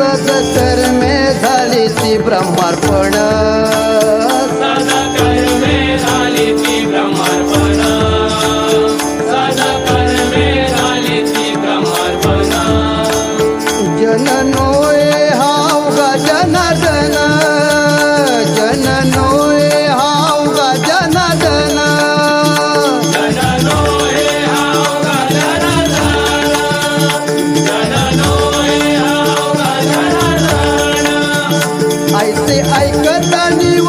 सदकर्मे झाली ती ब्रह्मार्पण, सदकर्मे झाली ती ब्रह्मार्पण, सदकर्मे झाली ती ब्रह्मार्पण. जननोय हावगा जनार्दन, जननोय हावगा जनार्दन, जननोय हावगा जनार्दन, जननोय हावगा जनार्दन. ऐसे ऐकता निव